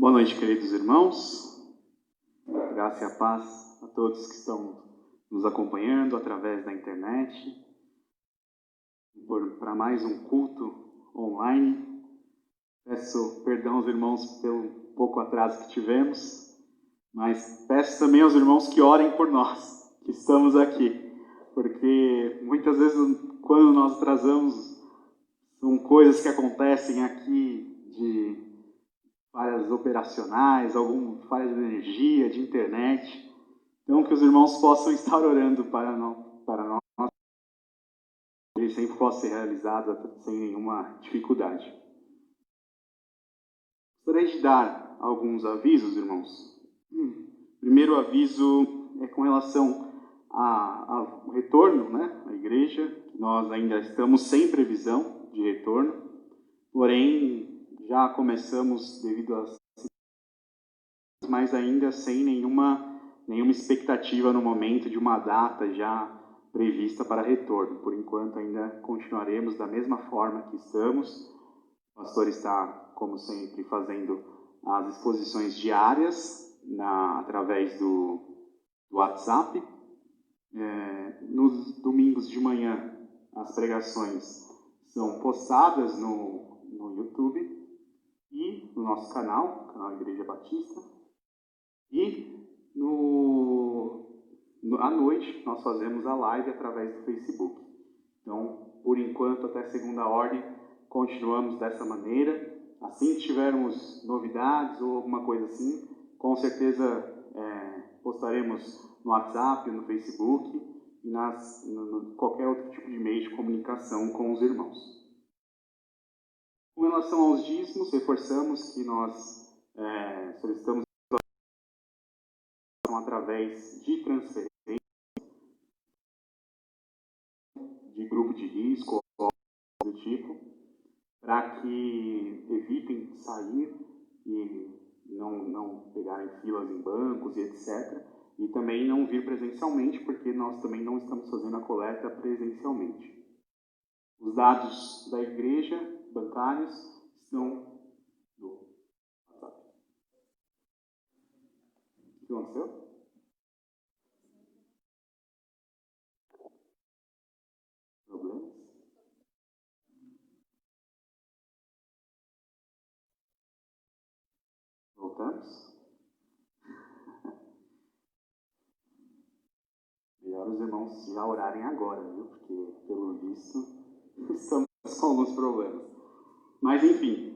Boa noite, queridos irmãos. Graça e a paz a todos que estão nos acompanhando através da internet para mais um culto online. Peço perdão aos irmãos pelo pouco atraso que tivemos, mas peço também aos irmãos que orem por nós, que estamos aqui, porque muitas vezes quando nós atrasamos, são coisas que acontecem aqui de falhas operacionais, alguma falha de energia, de internet. Então, que os irmãos possam estar orando para nós, que ele sempre possa ser realizado sem nenhuma dificuldade. Gostaria de dar alguns avisos, irmãos. Primeiro aviso é com relação ao retorno, à igreja. Nós ainda estamos sem previsão de retorno, porém já começamos devido às, mas ainda sem nenhuma expectativa no momento de uma data já prevista para retorno. Por enquanto ainda continuaremos da mesma forma que estamos. O pastor está, como sempre, fazendo as exposições diárias através do WhatsApp. Nos domingos de manhã, as pregações são postadas no YouTube e no nosso canal Igreja Batista. E à noite nós fazemos a live através do Facebook. Então, por enquanto, até segunda ordem, continuamos dessa maneira. Assim que tivermos novidades ou alguma coisa assim, com certeza postaremos no WhatsApp, no Facebook e qualquer outro tipo de meio de comunicação com os irmãos. Com relação aos dízimos, reforçamos que nós solicitamos através de transferência de grupo de risco ou do tipo, para que evitem sair e não pegarem filas em bancos e etc. E também não vir presencialmente, porque nós também não estamos fazendo a coleta presencialmente. Os dados da igreja bancários estão no WhatsApp. O que aconteceu? Problemas? Voltamos? Melhor os irmãos já orarem agora, viu? Porque, pelo visto, estamos com alguns problemas. Mas, enfim,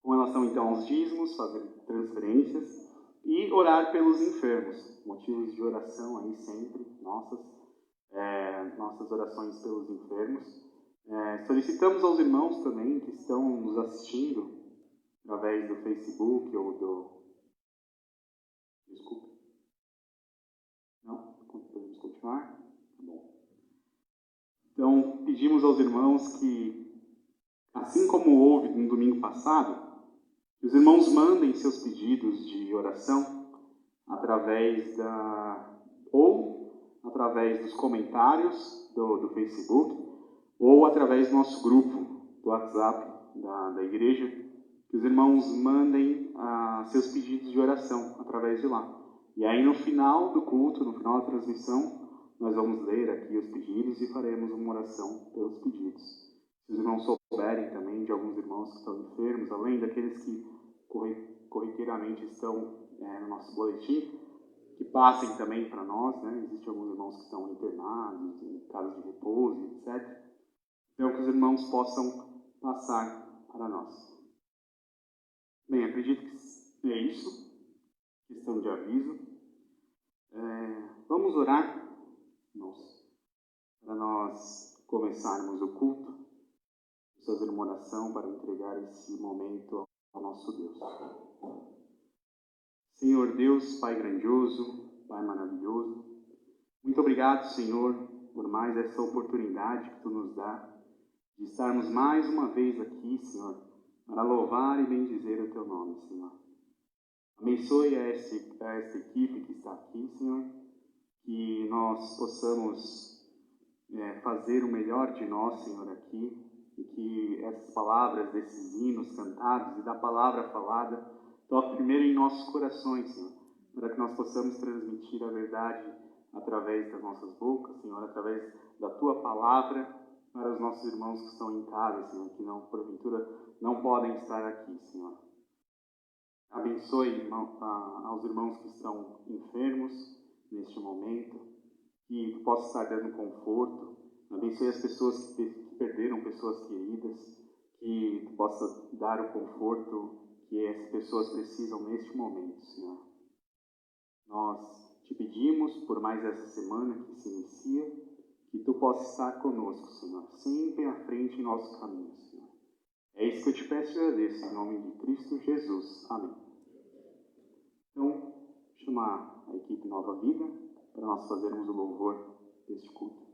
com relação então aos dízimos, fazer transferências e orar pelos enfermos. Motivos de oração aí sempre, nossas orações pelos enfermos. Solicitamos aos irmãos também que estão nos assistindo através do Facebook ou do... Desculpa. Não? Podemos continuar? Tá bom. Então, pedimos aos irmãos que, assim como houve no domingo passado, que os irmãos mandem seus pedidos de oração através dos comentários do Facebook ou através do nosso grupo do WhatsApp da igreja, que os irmãos mandem seus pedidos de oração através de lá. E aí no final do culto, no final da transmissão, nós vamos ler aqui os pedidos e faremos uma oração pelos pedidos. Se os irmãos souberem também de alguns irmãos que estão enfermos, além daqueles que corriqueiramente estão no nosso boletim, que passem também para nós, Existem alguns irmãos que estão internados, em casa de repouso, etc. Então, que os irmãos possam passar para nós. Bem, acredito que é isso. Questão de aviso. Vamos orar, irmãos, para nós começarmos o culto, fazer uma oração para entregar esse momento ao nosso Deus. Senhor Deus, Pai grandioso, Pai maravilhoso, muito obrigado, Senhor, por mais essa oportunidade que Tu nos dá de estarmos mais uma vez aqui, Senhor, para louvar e bendizer o Teu nome, Senhor. Abençoe a esta equipe que está aqui, Senhor, que nós possamos fazer o melhor de nós, Senhor, aqui, e que essas palavras, desses hinos cantados e da palavra falada, toque primeiro em nossos corações, Senhor, para que nós possamos transmitir a verdade através das nossas bocas, Senhor, através da Tua palavra, para os nossos irmãos que estão em casa, Senhor, que não, porventura não podem estar aqui, Senhor. Abençoe aos irmãos que estão enfermos neste momento, que Tu possa estar dando conforto. Abençoe as pessoas que perderam pessoas queridas, que Tu possa dar o conforto que essas pessoas precisam neste momento, Senhor. Nós Te pedimos por mais essa semana que se inicia, que Tu possa estar conosco, Senhor, sempre à frente em nossos caminhos, Senhor. É isso que eu Te peço e agradeço, em nome de Cristo Jesus. Amém. Então, chamar a equipe Nova Vida para nós fazermos o louvor deste culto.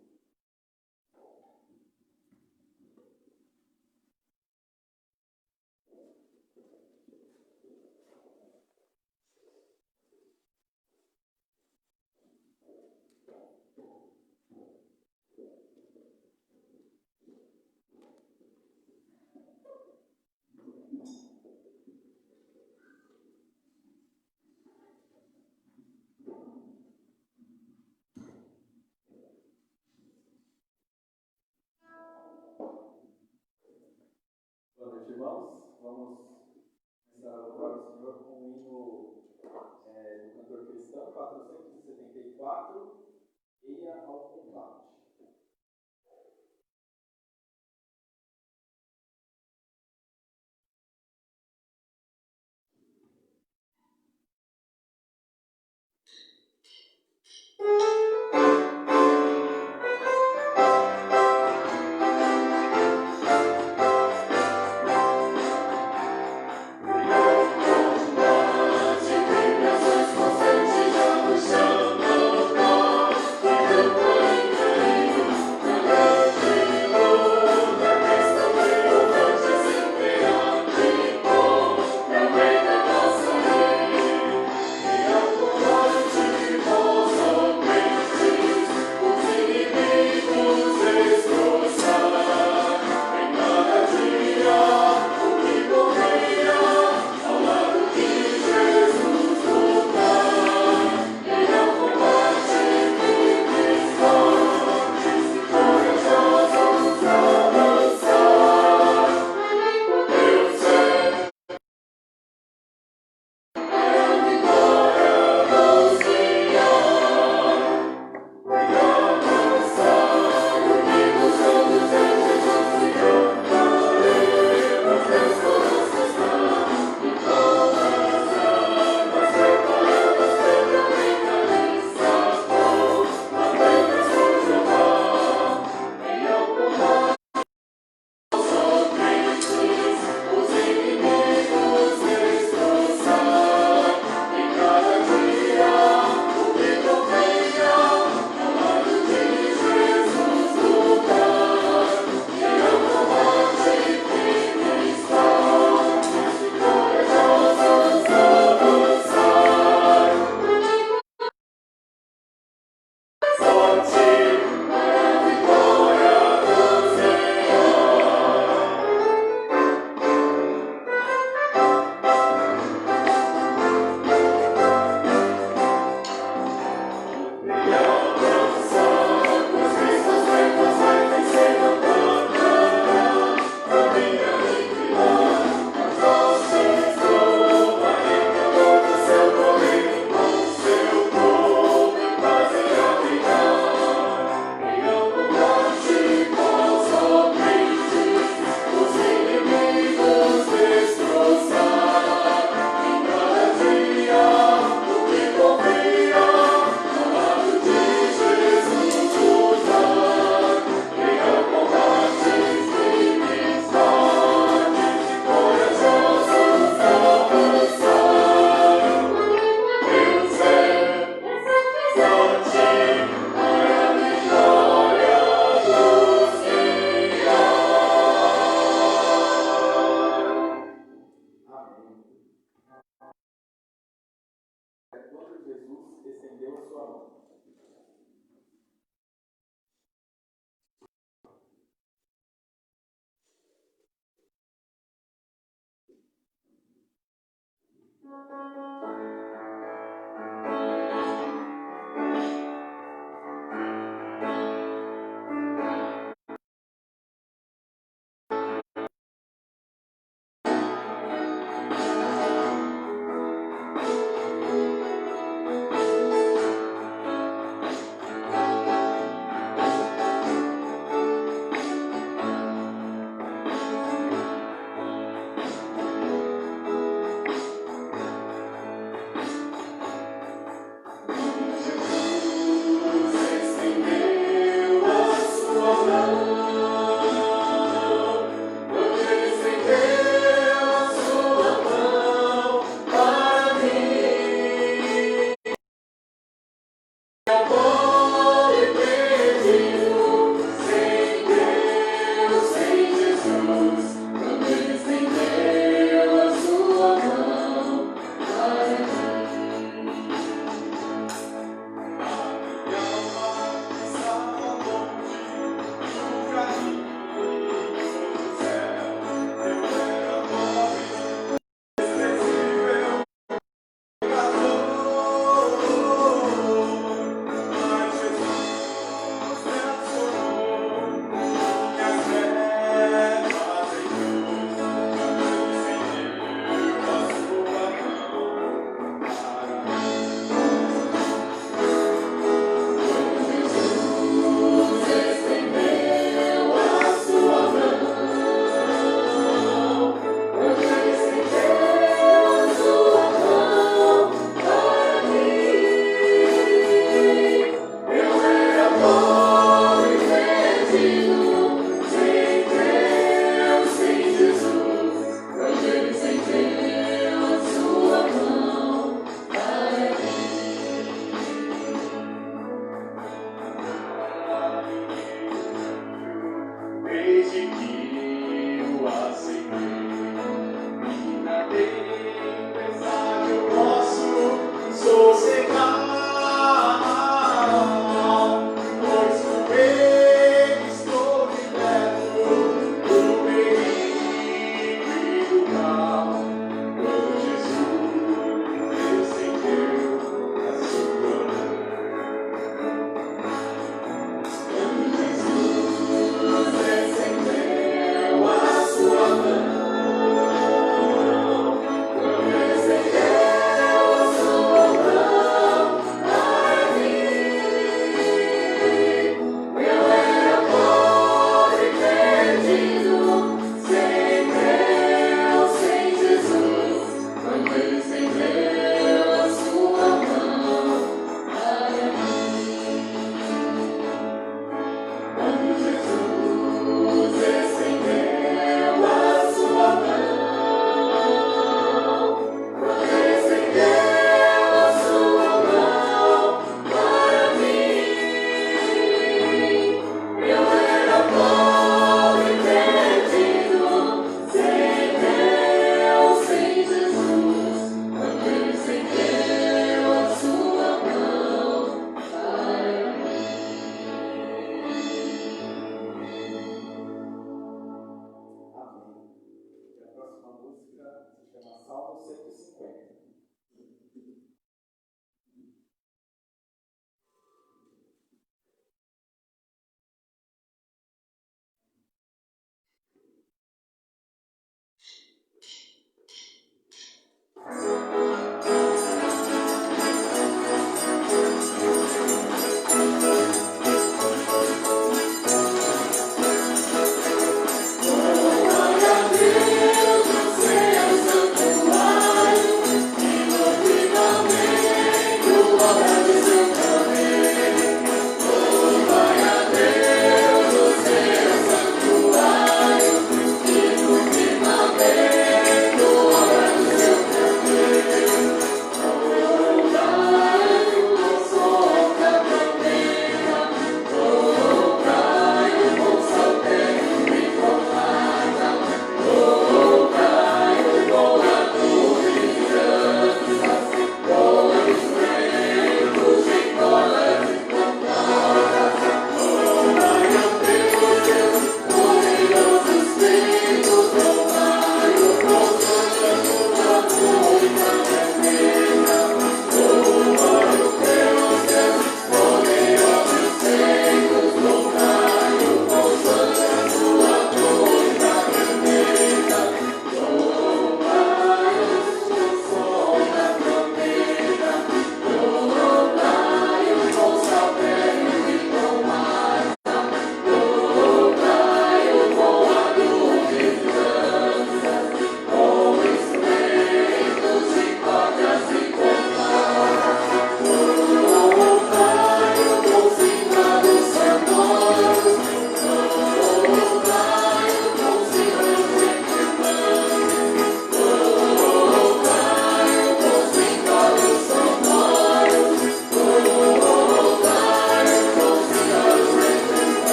Boa noite, irmãos. Vamos começar a louvar o Senhor com o hino do cantor cristão, 474, Eia ao Combate. Constantes já nos chamam, que do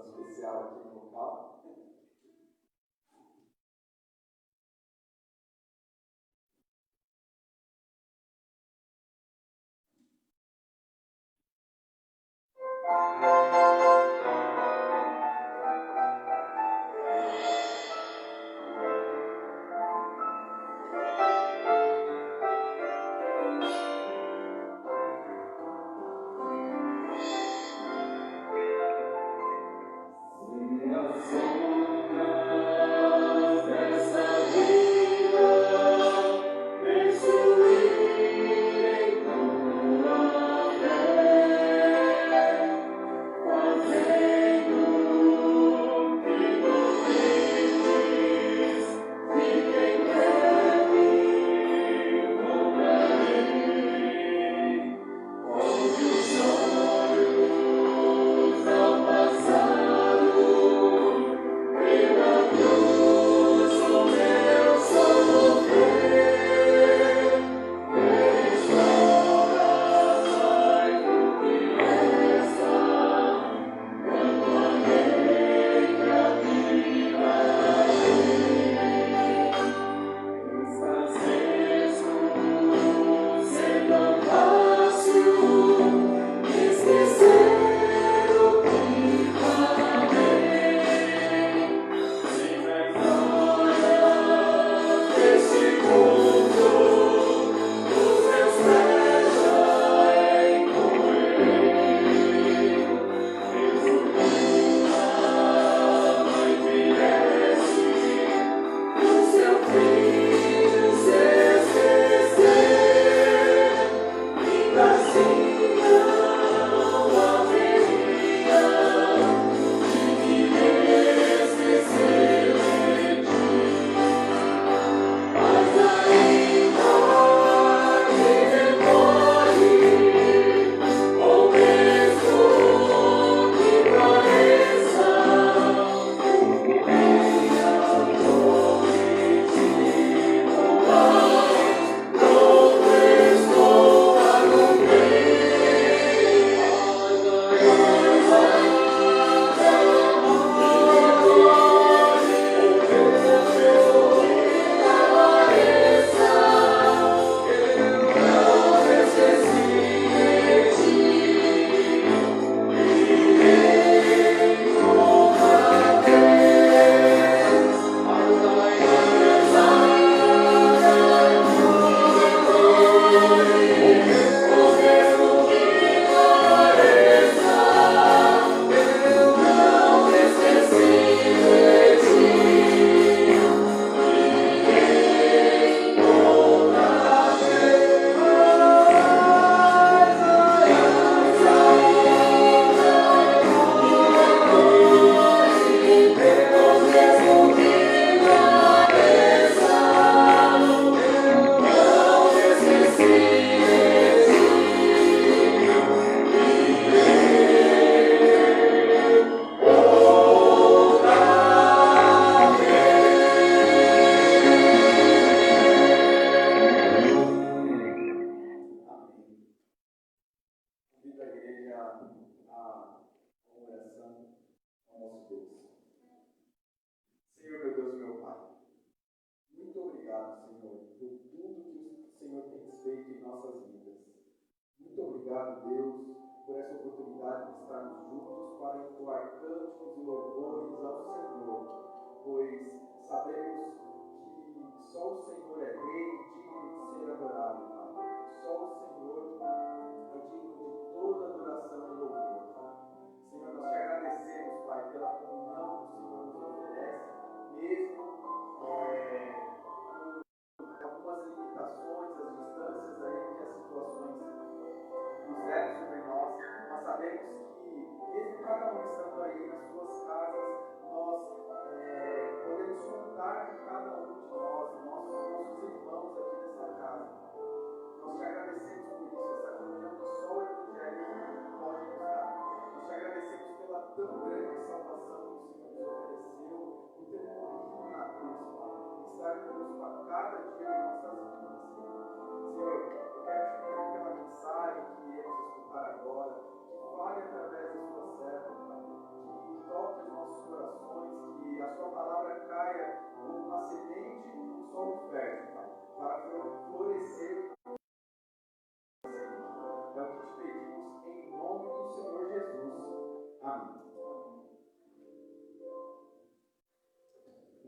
especial aqui no local. Obrigado, Deus, por essa oportunidade de estarmos juntos para entoar cânticos e louvores ao Senhor, pois sabemos que só o Senhor é Rei e digno de ser adorado, Pai. Só o Senhor é digno de toda adoração e louvor. Senhor, nós te agradecemos, Pai, pela comunhão que o Senhor nos oferece, mesmo com algumas limitações, as distâncias aí que as situações puseram sobre nós, mas sabemos que, mesmo cada um estando aí nas suas casas,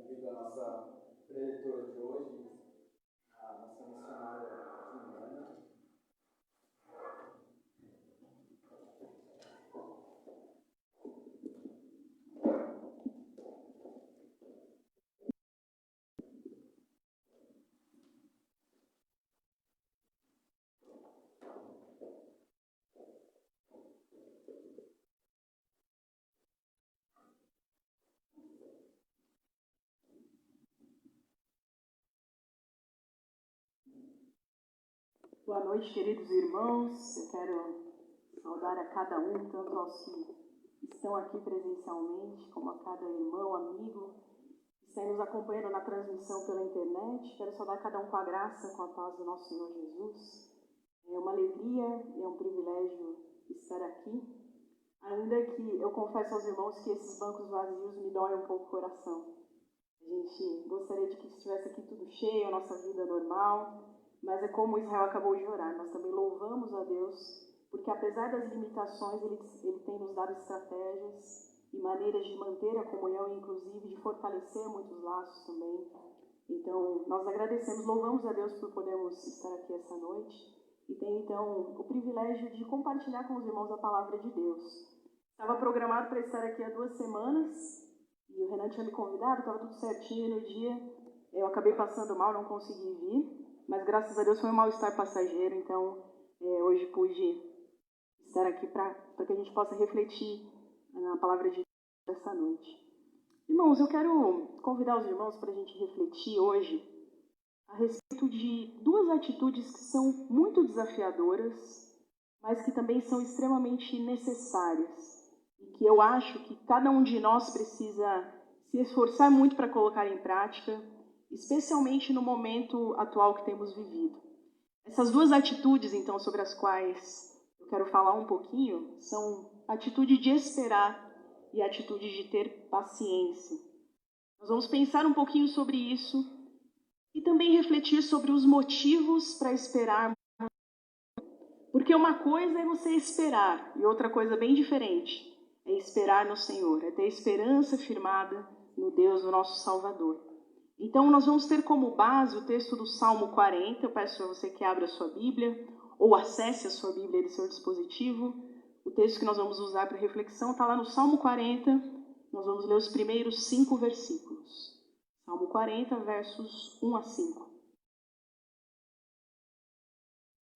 convido a nossa preletora de hoje, a nossa missionária Juliana. Boa noite, queridos irmãos. Eu quero saudar a cada um, tanto aos que estão aqui presencialmente, como a cada irmão, amigo, que está nos acompanhando na transmissão pela internet. Quero saudar cada um com a graça, com a paz do nosso Senhor Jesus. É uma alegria e é um privilégio estar aqui, ainda que eu confesso aos irmãos que esses bancos vazios me doem um pouco o coração. A gente gostaria de que estivesse aqui tudo cheio, a nossa vida normal. Mas é como Israel acabou de orar, nós também louvamos a Deus, porque apesar das limitações, Ele tem nos dado estratégias e maneiras de manter a comunhão, inclusive de fortalecer muitos laços também. Então, nós agradecemos, louvamos a Deus por podermos estar aqui essa noite e tenho, então, o privilégio de compartilhar com os irmãos a palavra de Deus. Estava programado para estar aqui há 2 semanas e o Renan tinha me convidado, estava tudo certinho no dia, eu acabei passando mal, não consegui vir. Mas, graças a Deus, foi um mal-estar passageiro, então hoje pude estar aqui para que a gente possa refletir na palavra de Deus essa noite. Irmãos, eu quero convidar os irmãos para a gente refletir hoje a respeito de 2 atitudes que são muito desafiadoras, mas que também são extremamente necessárias e que eu acho que cada um de nós precisa se esforçar muito para colocar em prática, especialmente no momento atual que temos vivido. Essas 2 atitudes, então, sobre as quais eu quero falar um pouquinho, são a atitude de esperar e a atitude de ter paciência. Nós vamos pensar um pouquinho sobre isso e também refletir sobre os motivos para esperar. Porque uma coisa é você esperar e outra coisa bem diferente é esperar no Senhor, é ter esperança firmada no Deus, no nosso Salvador. Então, nós vamos ter como base o texto do Salmo 40. Eu peço a você que abra a sua Bíblia ou acesse a sua Bíblia do seu dispositivo. O texto que nós vamos usar para reflexão está lá no Salmo 40. Nós vamos ler os primeiros 5 versículos. Salmo 40, versos 1 a 5.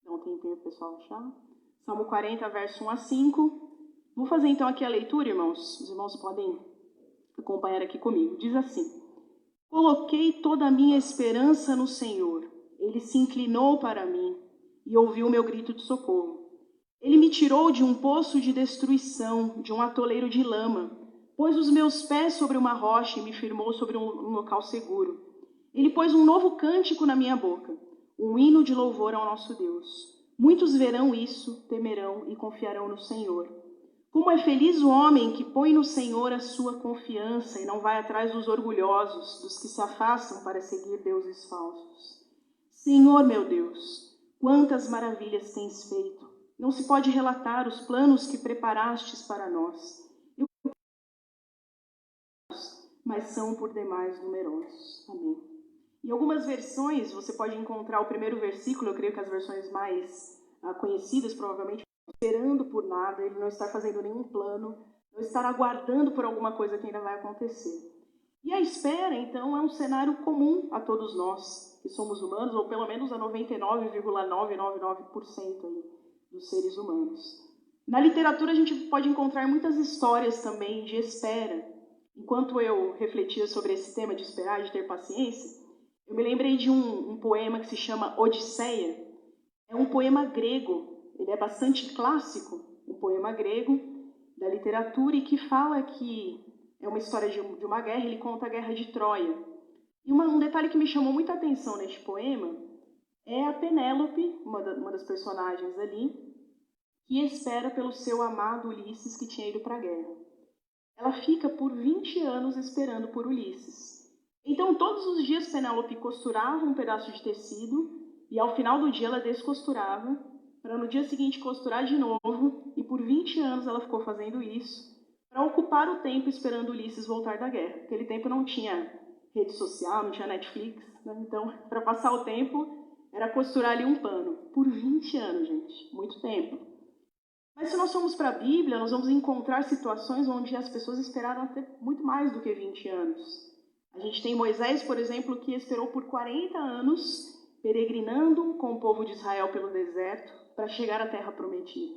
Dá um tempinho para o pessoal achar. Salmo 40, verso 1 a 5. Vou fazer então aqui a leitura, irmãos. Os irmãos podem acompanhar aqui comigo. Diz assim: Coloquei toda a minha esperança no Senhor. Ele se inclinou para mim e ouviu o meu grito de socorro. Ele me tirou de um poço de destruição, de um atoleiro de lama, pôs os meus pés sobre uma rocha e me firmou sobre um local seguro. Ele pôs um novo cântico na minha boca, um hino de louvor ao nosso Deus. Muitos verão isso, temerão e confiarão no Senhor. Como é feliz o homem que põe no Senhor a sua confiança e não vai atrás dos orgulhosos, dos que se afastam para seguir deuses falsos. Senhor, meu Deus, quantas maravilhas tens feito! Não se pode relatar os planos que preparastes para nós. Mas são por demais numerosos. Amém. Em algumas versões, você pode encontrar o primeiro versículo, eu creio que as versões mais conhecidas, provavelmente, esperando por nada, ele não está fazendo nenhum plano, não está aguardando por alguma coisa que ainda vai acontecer. E a espera, então, é um cenário comum a todos nós, que somos humanos, ou pelo menos a 99,999% dos seres humanos. Na literatura, a gente pode encontrar muitas histórias também de espera. Enquanto eu refletia sobre esse tema de esperar, de ter paciência, eu me lembrei de um poema que se chama Odisseia. É um poema grego. Ele é bastante clássico, um poema grego da literatura, e que fala que é uma história de uma guerra. Ele conta a guerra de Troia. E um detalhe que me chamou muita atenção neste poema é a Penélope, uma das personagens ali, que espera pelo seu amado Ulisses, que tinha ido para a guerra. Ela fica por 20 anos esperando por Ulisses. Então, todos os dias, Penélope costurava um pedaço de tecido e, ao final do dia, ela descosturava, para no dia seguinte costurar de novo, e por 20 anos ela ficou fazendo isso, para ocupar o tempo esperando Ulisses voltar da guerra. Naquele tempo não tinha rede social, não tinha Netflix, né? Então, para passar o tempo, era costurar ali um pano. Por 20 anos, gente, muito tempo. Mas se nós formos para a Bíblia, nós vamos encontrar situações onde as pessoas esperaram até muito mais do que 20 anos. A gente tem Moisés, por exemplo, que esperou por 40 anos, peregrinando com o povo de Israel pelo deserto, para chegar à Terra Prometida.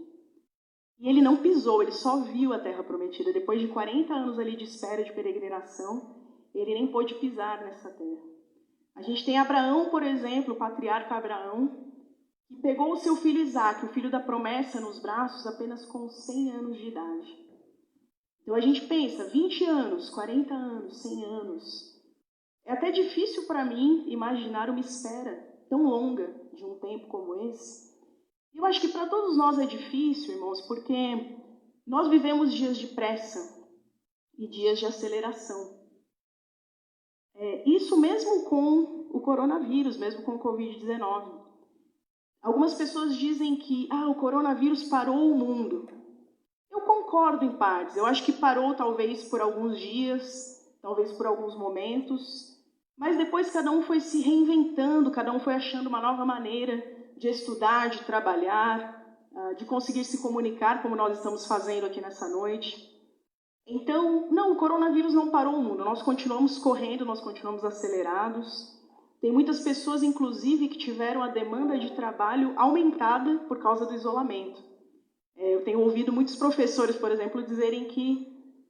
E ele não pisou, ele só viu a Terra Prometida. Depois de 40 anos ali de espera, de peregrinação, ele nem pôde pisar nessa terra. A gente tem Abraão, por exemplo, o patriarca Abraão, que pegou o seu filho Isaque, o filho da promessa, nos braços apenas com 100 anos de idade. Então a gente pensa, 20 anos, 40 anos, 100 anos. É até difícil para mim imaginar uma espera tão longa de um tempo como esse. E eu acho que para todos nós é difícil, irmãos, porque nós vivemos dias de pressa e dias de aceleração. Isso mesmo com o coronavírus, mesmo com o Covid-19. Algumas pessoas dizem que o coronavírus parou o mundo. Eu concordo em partes. Eu acho que parou talvez por alguns dias, talvez por alguns momentos, mas depois cada um foi se reinventando, cada um foi achando uma nova maneira de estudar, de trabalhar, de conseguir se comunicar, como nós estamos fazendo aqui nessa noite. Então, não, o coronavírus não parou o mundo. Nós continuamos correndo, nós continuamos acelerados. Tem muitas pessoas, inclusive, que tiveram a demanda de trabalho aumentada por causa do isolamento. Eu tenho ouvido muitos professores, por exemplo, dizerem que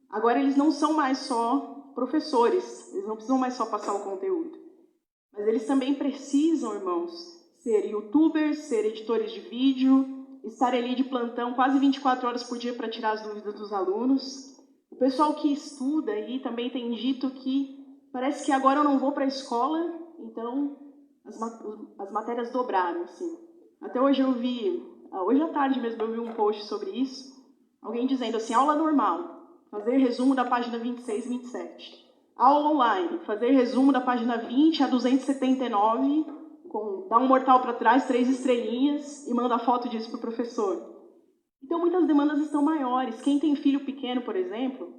agora eles não são mais só professores, eles não precisam mais só passar o conteúdo. Mas eles também precisam, irmãos, ser youtubers, ser editores de vídeo, estar ali de plantão quase 24 horas por dia para tirar as dúvidas dos alunos. O pessoal que estuda aí também tem dito que parece que agora eu não vou para a escola, então as matérias dobraram, assim. Até hoje hoje à tarde mesmo eu vi um post sobre isso, alguém dizendo assim, aula normal, fazer resumo da página 26 e 27. Aula online, fazer resumo da página 20 a 279, dá um mortal para trás, 3 estrelinhas e manda a foto disso para o professor. Então muitas demandas estão maiores. Quem tem filho pequeno, por exemplo,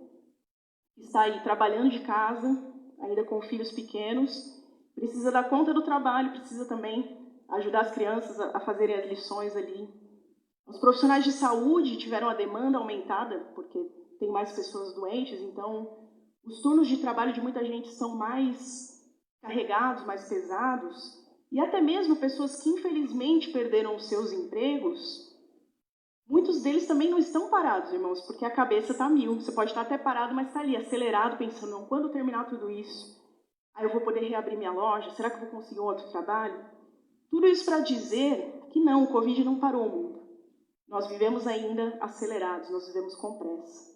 está aí trabalhando de casa, ainda com filhos pequenos, precisa dar conta do trabalho, precisa também ajudar as crianças a fazerem as lições ali. Os profissionais de saúde tiveram a demanda aumentada, porque tem mais pessoas doentes, então os turnos de trabalho de muita gente são mais carregados, mais pesados, e até mesmo pessoas que infelizmente perderam os seus empregos, muitos deles também não estão parados, irmãos, porque a cabeça está a mil. Você pode estar até parado, mas está ali, acelerado, pensando, não, quando terminar tudo isso, aí eu vou poder reabrir minha loja, será que eu vou conseguir um outro trabalho? Tudo isso para dizer que não, o Covid não parou o mundo. Nós vivemos ainda acelerados, nós vivemos com pressa.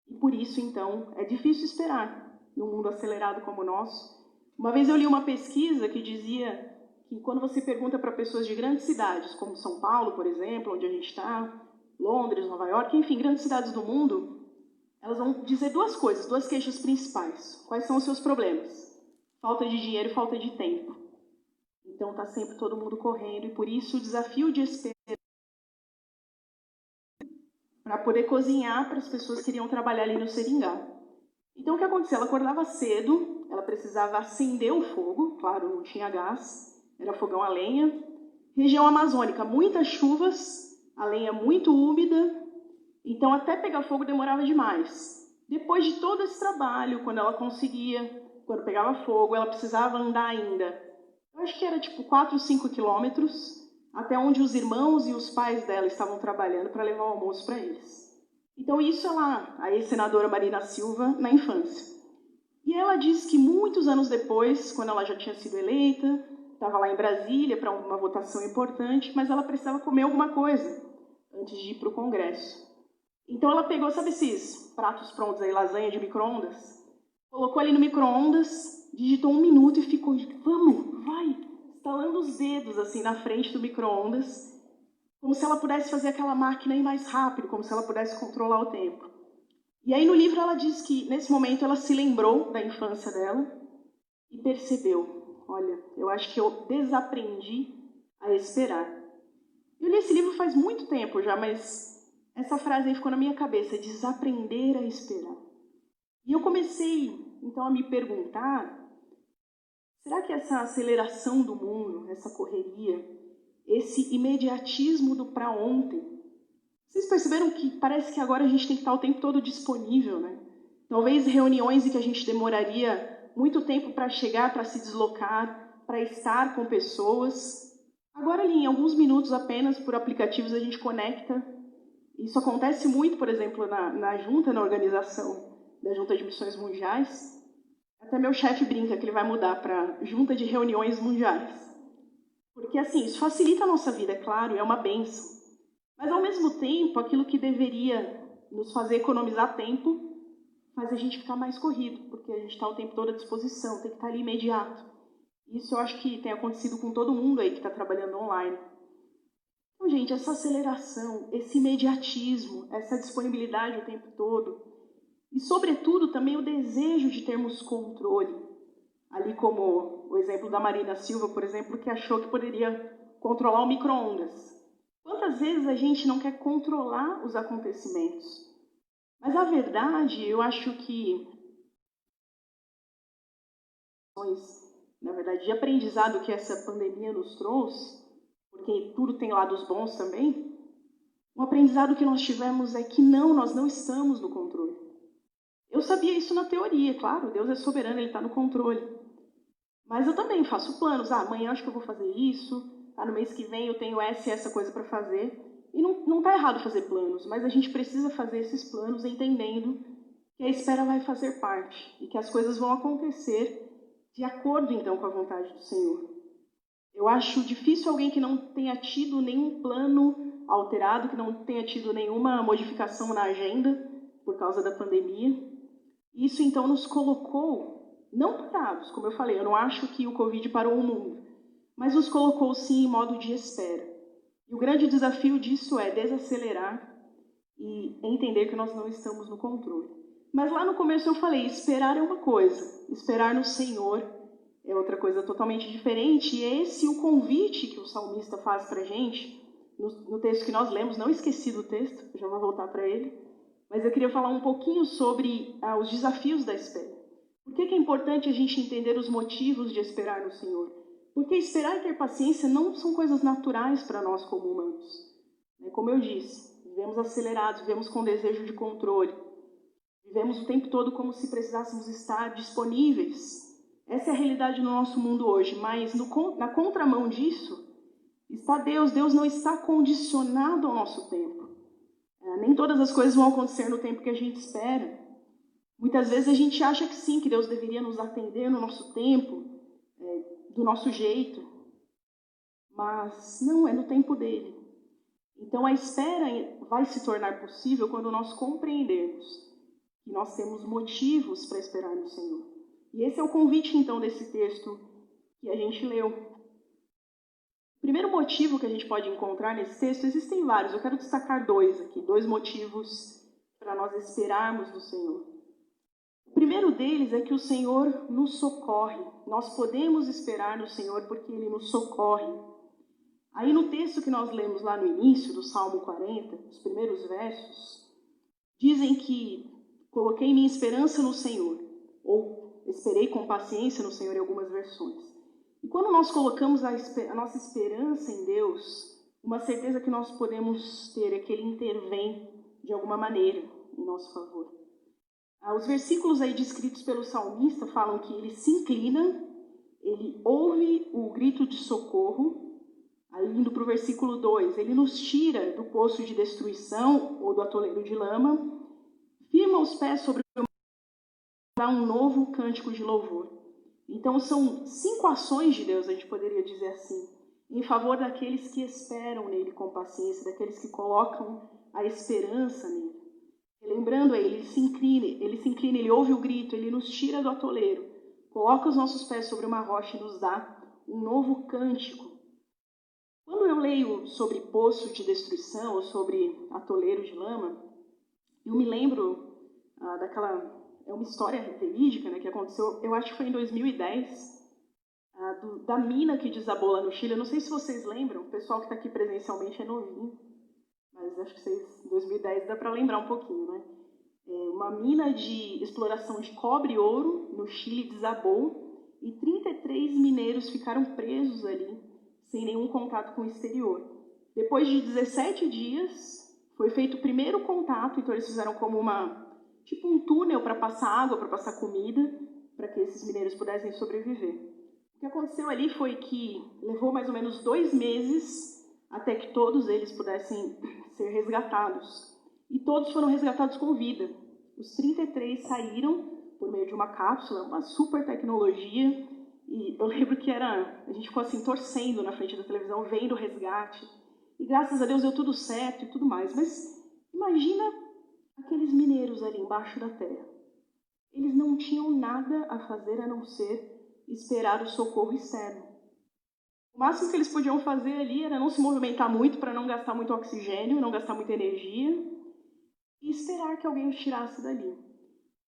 E por isso, então, é difícil esperar num mundo acelerado como o nosso. Uma vez eu li uma pesquisa que dizia que quando você pergunta para pessoas de grandes cidades, como São Paulo, por exemplo, onde a gente está, Londres, Nova York, enfim, grandes cidades do mundo, elas vão dizer duas coisas, duas queixas principais. Quais são os seus problemas? Falta de dinheiro e falta de tempo. Então está sempre todo mundo correndo e por isso o desafio de esperar para poder cozinhar para as pessoas que iriam trabalhar ali no seringal. Então o que aconteceu? Ela acordava cedo, ela precisava acender o fogo, claro, não tinha gás, era fogão a lenha. Região amazônica, muitas chuvas, a lenha muito úmida, então até pegar fogo demorava demais. Depois de todo esse trabalho, quando pegava fogo, ela precisava andar ainda. Eu acho que era tipo 4 ou 5 quilômetros, até onde os irmãos e os pais dela estavam trabalhando para levar o almoço para eles. Então isso a ex-senadora Marina Silva, na infância. E ela disse que muitos anos depois, quando ela já tinha sido eleita, estava lá em Brasília para uma votação importante, mas ela precisava comer alguma coisa antes de ir para o Congresso. Então ela pegou, sabe esses pratos prontos aí, lasanha de micro-ondas? Colocou ali no micro-ondas, digitou 1 minuto e ficou, vamos, vai, estalando os dedos assim na frente do micro-ondas, como se ela pudesse fazer aquela máquina ir mais rápido, como se ela pudesse controlar o tempo. E aí no livro ela diz que nesse momento ela se lembrou da infância dela e percebeu, olha, eu acho que eu desaprendi a esperar. Eu li esse livro faz muito tempo já, mas essa frase aí ficou na minha cabeça, desaprender a esperar. E eu comecei, então, a me perguntar Será que essa aceleração do mundo, essa correria, esse imediatismo do para ontem, vocês perceberam que parece que agora a gente tem que estar o tempo todo disponível, né? Talvez reuniões em que a gente demoraria muito tempo para chegar, para se deslocar, para estar com pessoas. Agora ali, em alguns minutos apenas, por aplicativos, a gente conecta. Isso acontece muito, por exemplo, na junta, na organização da Junta de Missões Mundiais. Até meu chefe brinca que ele vai mudar para Junta de Reuniões Mundiais. Porque, assim, isso facilita a nossa vida, é claro, é uma bênção. Mas, ao mesmo tempo, aquilo que deveria nos fazer economizar tempo faz a gente ficar mais corrido, porque a gente está o tempo todo à disposição, tem que estar ali imediato. Isso eu acho que tem acontecido com todo mundo aí que está trabalhando online. Então, gente, essa aceleração, esse imediatismo, essa disponibilidade o tempo todo, e, sobretudo, também o desejo de termos controle. Ali como o exemplo da Marina Silva, por exemplo, que achou que poderia controlar o micro-ondas. Quantas vezes a gente não quer controlar os acontecimentos? Mas a verdade, eu acho que, na verdade, de aprendizado que essa pandemia nos trouxe, porque tudo tem lados bons também, um aprendizado que nós tivemos é que nós não estamos no controle. Eu sabia isso na teoria, claro, Deus é soberano, Ele está no controle. Mas eu também faço planos, amanhã acho que eu vou fazer isso, no mês que vem eu tenho essa coisa para fazer. E não está errado fazer planos, mas a gente precisa fazer esses planos entendendo que a espera vai fazer parte e que as coisas vão acontecer de acordo, então, com a vontade do Senhor. Eu acho difícil alguém que não tenha tido nenhum plano alterado, que não tenha tido nenhuma modificação na agenda por causa da pandemia. Isso, então, nos colocou, não parados, como eu falei, eu não acho que o Covid parou o mundo, mas nos colocou, sim, em modo de espera. E o grande desafio disso é desacelerar e entender que nós não estamos no controle. Mas lá no começo eu falei, esperar é uma coisa, esperar no Senhor é outra coisa totalmente diferente. E é esse o convite que o salmista faz para a gente, no texto que nós lemos. Não esqueci do texto, já vou voltar para ele. Mas eu queria falar um pouquinho sobre os desafios da espera. Por que é importante a gente entender os motivos de esperar no Senhor? Porque esperar e ter paciência não são coisas naturais para nós como humanos. Como eu disse, vivemos acelerados, vivemos com desejo de controle. Vivemos o tempo todo como se precisássemos estar disponíveis. Essa é a realidade no nosso mundo hoje, mas na contramão disso está Deus. Deus não está condicionado ao nosso tempo. Nem todas as coisas vão acontecer no tempo que a gente espera. Muitas vezes a gente acha que sim, que Deus deveria nos atender no nosso tempo, do nosso jeito, mas não, é no tempo dele. Então a espera vai se tornar possível quando nós compreendermos que nós temos motivos para esperar no Senhor. E esse é o convite, então, desse texto que a gente leu. O primeiro motivo que a gente pode encontrar nesse texto, existem vários, eu quero destacar dois aqui, 2 motivos para nós esperarmos no Senhor. O primeiro deles é que o Senhor nos socorre. Nós podemos esperar no Senhor porque Ele nos socorre. Aí no texto que nós lemos lá no início do Salmo 40, os primeiros versos, dizem que coloquei minha esperança no Senhor, ou esperei com paciência no Senhor em algumas versões. E quando nós colocamos a nossa esperança em Deus, uma certeza que nós podemos ter é que Ele intervém de alguma maneira em nosso favor. Os versículos aí descritos pelo salmista falam que ele se inclina, ele ouve o grito de socorro. Aí indo para o versículo 2, ele nos tira do poço de destruição ou do atoleiro de lama, firma os pés sobre o dá um novo cântico de louvor. Então são 5 ações de Deus, a gente poderia dizer assim, em favor daqueles que esperam nele com paciência, daqueles que colocam a esperança nele. Lembrando aí, ele se inclina, ele ouve o grito, ele nos tira do atoleiro, coloca os nossos pés sobre uma rocha e nos dá um novo cântico. Quando eu leio sobre poço de destruição ou sobre atoleiro de lama, eu me lembro é uma história verídica, que aconteceu, eu acho que foi em 2010, da mina que desabou lá no Chile. Eu não sei se vocês lembram, o pessoal que está aqui presencialmente é novinho, mas acho que em 2010 dá para lembrar um pouquinho, né? Uma mina de exploração de cobre e ouro no Chile desabou e 33 mineiros ficaram presos ali, sem nenhum contato com o exterior. Depois de 17 dias, foi feito o primeiro contato, então eles fizeram como tipo um túnel para passar água, para passar comida, para que esses mineiros pudessem sobreviver. O que aconteceu ali foi que levou mais ou menos 2 meses até que todos eles pudessem ser resgatados. E todos foram resgatados com vida. Os 33 saíram por meio de uma cápsula, uma super tecnologia, e eu lembro que a gente ficou assim torcendo na frente da televisão, vendo o resgate, e graças a Deus deu tudo certo e tudo mais. Mas imagina aqueles mineiros ali embaixo da terra. Eles não tinham nada a fazer a não ser esperar o socorro externo. O máximo que eles podiam fazer ali era não se movimentar muito para não gastar muito oxigênio, não gastar muita energia e esperar que alguém os tirasse dali.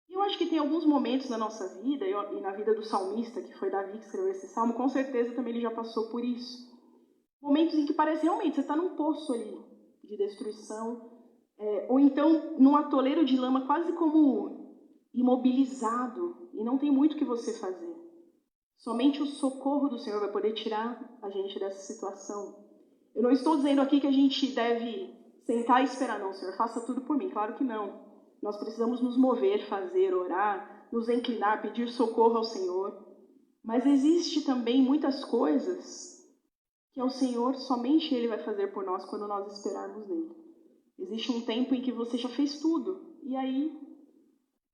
E eu acho que tem alguns momentos na nossa vida, e na vida do salmista, que foi Davi que escreveu esse salmo, com certeza também ele já passou por isso. Momentos em que parece realmente você está num poço ali de destruição, ou então num atoleiro de lama quase como imobilizado, e não tem muito o que você fazer. Somente o socorro do Senhor vai poder tirar a gente dessa situação. Eu não estou dizendo aqui que a gente deve sentar e esperar, não, Senhor, faça tudo por mim. Claro que não. Nós precisamos nos mover, fazer, orar, nos inclinar, pedir socorro ao Senhor. Mas existe também muitas coisas que é o Senhor, somente Ele vai fazer por nós quando nós esperarmos nele. Existe um tempo em que você já fez tudo. E aí,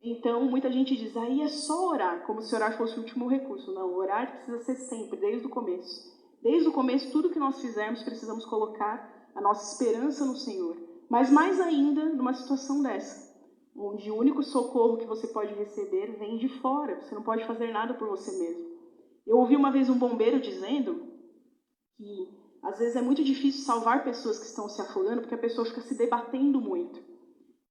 então, muita gente diz, aí é só orar, como se orar fosse o último recurso. Não, orar precisa ser sempre, desde o começo. Desde o começo, tudo que nós fizermos, precisamos colocar a nossa esperança no Senhor. Mas mais ainda, numa situação dessa, onde o único socorro que você pode receber vem de fora. Você não pode fazer nada por você mesmo. Eu ouvi uma vez um bombeiro dizendo que às vezes é muito difícil salvar pessoas que estão se afogando porque a pessoa fica se debatendo muito.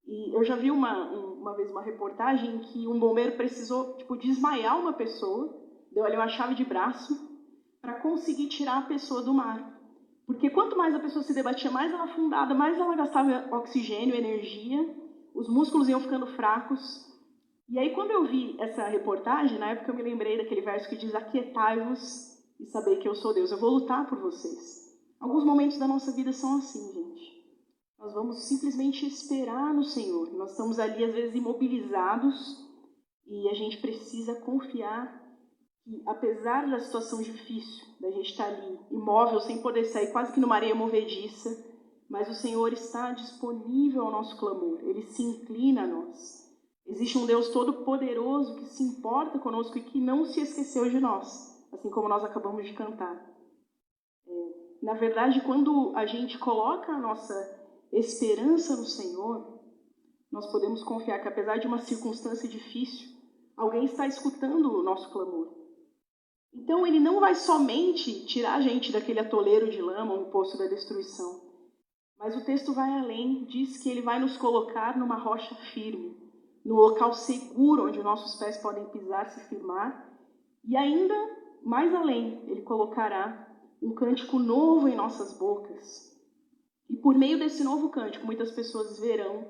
E eu já vi uma vez uma reportagem em que um bombeiro precisou desmaiar uma pessoa, deu ali uma chave de braço para conseguir tirar a pessoa do mar. Porque quanto mais a pessoa se debatia, mais ela afundava, mais ela gastava oxigênio, energia, os músculos iam ficando fracos. E aí quando eu vi essa reportagem, na época eu me lembrei daquele verso que diz: aquietai-vos e saber que eu sou Deus, eu vou lutar por vocês. Alguns momentos da nossa vida são assim, gente. Nós vamos simplesmente esperar no Senhor. Nós estamos ali, às vezes, imobilizados e a gente precisa confiar que, apesar da situação difícil, da gente estar ali, imóvel, sem poder sair, quase que numa areia movediça, mas o Senhor está disponível ao nosso clamor. Ele se inclina a nós. Existe um Deus todo-poderoso que se importa conosco e que não se esqueceu de nós. Assim como nós acabamos de cantar. Na verdade, quando a gente coloca a nossa esperança no Senhor, nós podemos confiar que, apesar de uma circunstância difícil, alguém está escutando o nosso clamor. Então, Ele não vai somente tirar a gente daquele atoleiro de lama, um poço da destruição, mas o texto vai além, diz que Ele vai nos colocar numa rocha firme, no local seguro onde nossos pés podem pisar, se firmar, e ainda mais além, Ele colocará um cântico novo em nossas bocas. E por meio desse novo cântico, muitas pessoas verão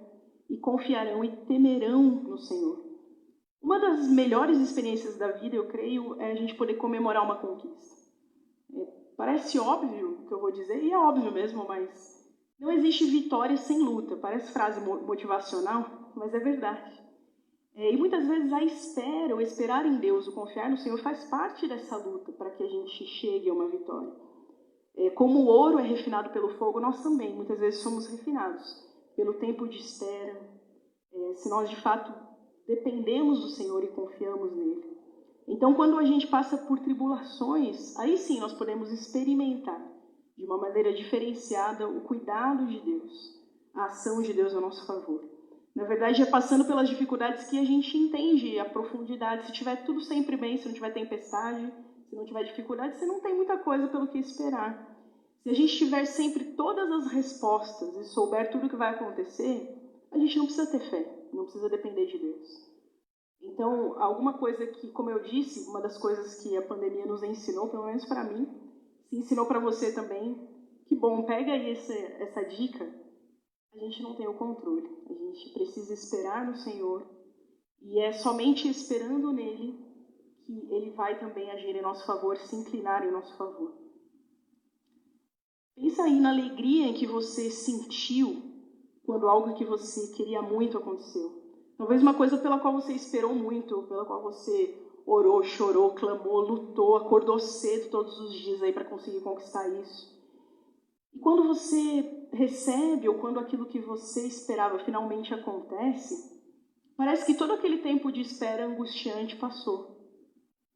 e confiarão e temerão no Senhor. Uma das melhores experiências da vida, eu creio, é a gente poder comemorar uma conquista. Parece óbvio o que eu vou dizer, e é óbvio mesmo, mas não existe vitória sem luta. Parece frase motivacional, mas é verdade. E muitas vezes a espera, o esperar em Deus, o confiar no Senhor faz parte dessa luta para que a gente chegue a uma vitória. Como o ouro é refinado pelo fogo, nós também muitas vezes somos refinados pelo tempo de espera, se nós de fato dependemos do Senhor e confiamos nele. Então, quando a gente passa por tribulações, aí sim nós podemos experimentar de uma maneira diferenciada o cuidado de Deus, a ação de Deus a nosso favor. Na verdade, é passando pelas dificuldades que a gente entende a profundidade. Se tiver tudo sempre bem, se não tiver tempestade, se não tiver dificuldade, você não tem muita coisa pelo que esperar. Se a gente tiver sempre todas as respostas e souber tudo o que vai acontecer, a gente não precisa ter fé, não precisa depender de Deus. Então, alguma coisa que, como eu disse, uma das coisas que a pandemia nos ensinou, pelo menos para mim, se ensinou para você também, que bom, pega aí essa dica. A gente não tem o controle, a gente precisa esperar no Senhor e é somente esperando nele que ele vai também agir em nosso favor, se inclinar em nosso favor. Pensa aí na alegria em que você sentiu quando algo que você queria muito aconteceu. Talvez uma coisa pela qual você esperou muito, pela qual você orou, chorou, clamou, lutou, acordou cedo todos os dias aí para conseguir conquistar isso. E quando você recebe, ou quando aquilo que você esperava finalmente acontece, parece que todo aquele tempo de espera angustiante passou.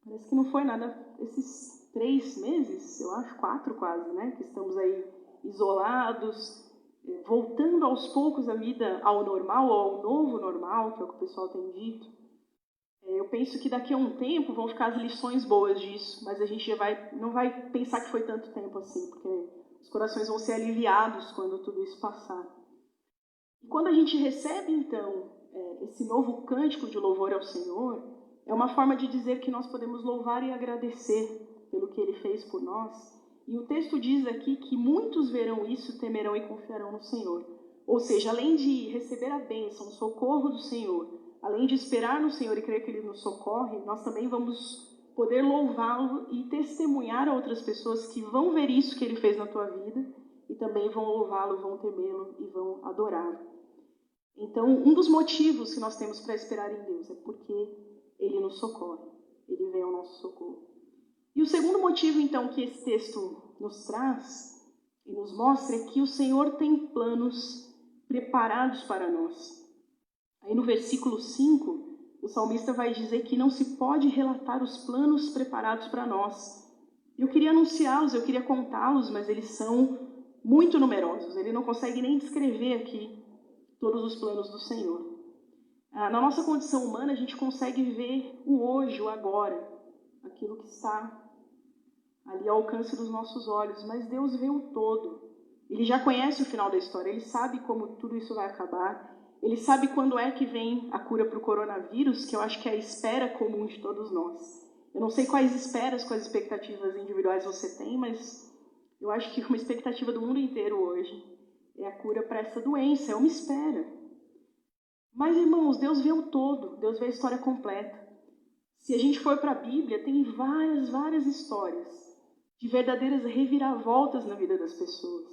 Parece que não foi nada, esses 3 meses, eu acho, 4 quase, né? Que estamos aí isolados, voltando aos poucos a vida ao normal, ou ao novo normal, que é o que o pessoal tem dito. Eu penso que daqui a um tempo vão ficar as lições boas disso, mas a gente já não vai pensar que foi tanto tempo assim, porque os corações vão ser aliviados quando tudo isso passar. E quando a gente recebe, então, esse novo cântico de louvor ao Senhor, é uma forma de dizer que nós podemos louvar e agradecer pelo que Ele fez por nós. E o texto diz aqui que muitos verão isso, temerão e confiarão no Senhor. Ou seja, além de receber a bênção, o socorro do Senhor, além de esperar no Senhor e crer que Ele nos socorre, nós também vamos poder louvá-lo e testemunhar a outras pessoas que vão ver isso que Ele fez na tua vida e também vão louvá-lo, vão temê-lo e vão adorá-lo. Então, um dos motivos que nós temos para esperar em Deus é porque Ele nos socorre, Ele vem ao nosso socorro. E o segundo motivo, então, que esse texto nos traz e nos mostra é que o Senhor tem planos preparados para nós. Aí no versículo 5, o salmista vai dizer que não se pode relatar os planos preparados para nós. Eu queria anunciá-los, eu queria contá-los, mas eles são muito numerosos. Ele não consegue nem descrever aqui todos os planos do Senhor. Na nossa condição humana, a gente consegue ver o hoje, o agora, aquilo que está ali ao alcance dos nossos olhos, mas Deus vê o todo. Ele já conhece o final da história, Ele sabe como tudo isso vai acabar, Ele sabe quando é que vem a cura para o coronavírus, que eu acho que é a espera comum de todos nós. Eu não sei quais esperas, quais expectativas individuais você tem, mas eu acho que uma expectativa do mundo inteiro hoje é a cura para essa doença, é uma espera. Mas, irmãos, Deus vê o todo, Deus vê a história completa. Se a gente for para a Bíblia, tem várias histórias de verdadeiras reviravoltas na vida das pessoas.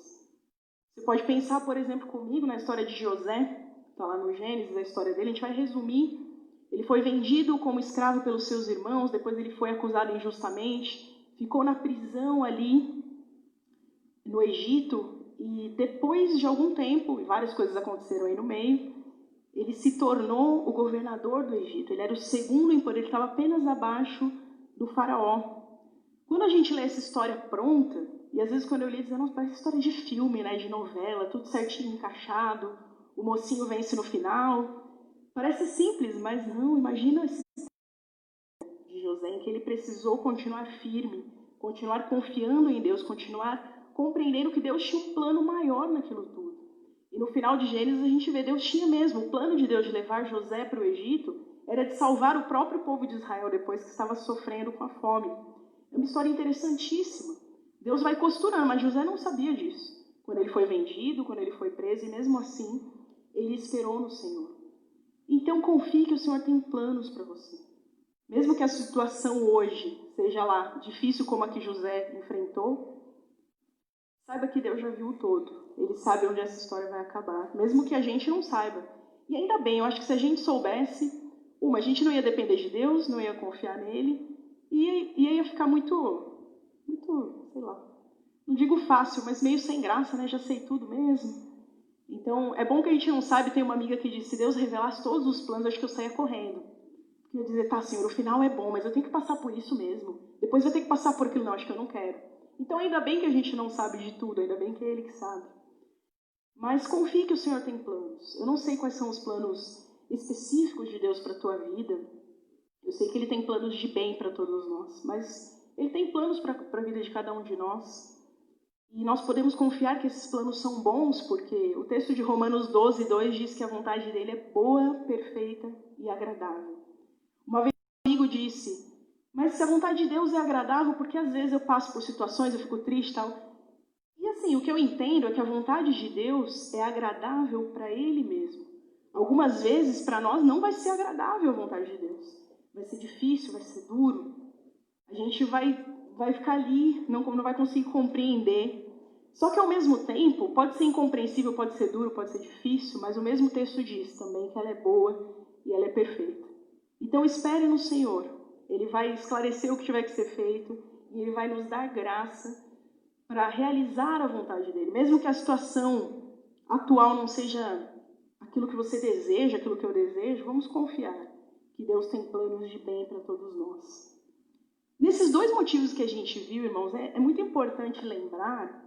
Você pode pensar, por exemplo, comigo na história de José, está lá no Gênesis, a história dele, a gente vai resumir. Ele foi vendido como escravo pelos seus irmãos, depois ele foi acusado injustamente, ficou na prisão ali no Egito, e depois de algum tempo, e várias coisas aconteceram aí no meio, ele se tornou o governador do Egito. Ele era o segundo em poder, ele estava apenas abaixo do faraó. Quando a gente lê essa história pronta, e às vezes quando eu li, eu dizia, nossa, parece história de filme, né, de novela, tudo certinho, encaixado, o mocinho vence no final. Parece simples, mas não, imagina esse de José, em que ele precisou continuar firme, continuar confiando em Deus, continuar compreendendo que Deus tinha um plano maior naquilo tudo. E no final de Gênesis a gente vê, Deus tinha mesmo, o plano de Deus de levar José para o Egito era de salvar o próprio povo de Israel depois que estava sofrendo com a fome. É uma história interessantíssima. Deus vai costurando, mas José não sabia disso. Quando ele foi vendido, quando ele foi preso, e mesmo assim, ele esperou no Senhor. Então confie que o Senhor tem planos para você. Mesmo que a situação hoje seja lá difícil como a que José enfrentou, saiba que Deus já viu o todo. Ele sabe onde essa história vai acabar, mesmo que a gente não saiba. E ainda bem, eu acho que se a gente soubesse, a gente não ia depender de Deus, não ia confiar nele, e ia ficar muito, sei lá, não digo fácil, mas meio sem graça, né? Já sei tudo mesmo. Então, é bom que a gente não sabe. Tem uma amiga que disse, se Deus revelasse todos os planos, acho que eu saia correndo. Eu ia dizer, tá, Senhor, o final é bom, mas eu tenho que passar por isso mesmo. Depois eu tenho que passar por aquilo, não, acho que eu não quero. Então, ainda bem que a gente não sabe de tudo, ainda bem que é Ele que sabe. Mas confie que o Senhor tem planos. Eu não sei quais são os planos específicos de Deus para a tua vida. Eu sei que Ele tem planos de bem para todos nós, mas Ele tem planos para a vida de cada um de nós. E nós podemos confiar que esses planos são bons, porque o texto de Romanos 12:2 diz que a vontade dele é boa, perfeita e agradável. Uma vez um amigo disse, mas se a vontade de Deus é agradável, porque às vezes eu passo por situações, eu fico triste e tal. E assim, o que eu entendo é que a vontade de Deus é agradável para Ele mesmo. Algumas vezes, para nós, não vai ser agradável a vontade de Deus. Vai ser difícil, vai ser duro. gente vai ficar ali, não vai conseguir compreender. Só que, ao mesmo tempo, pode ser incompreensível, pode ser duro, pode ser difícil, mas o mesmo texto diz também que ela é boa e ela é perfeita. Então, espere no Senhor. Ele vai esclarecer o que tiver que ser feito e Ele vai nos dar graça para realizar a vontade dEle. Mesmo que a situação atual não seja aquilo que você deseja, aquilo que eu desejo, vamos confiar que Deus tem planos de bem para todos nós. Nesses dois motivos que a gente viu, irmãos, é muito importante lembrar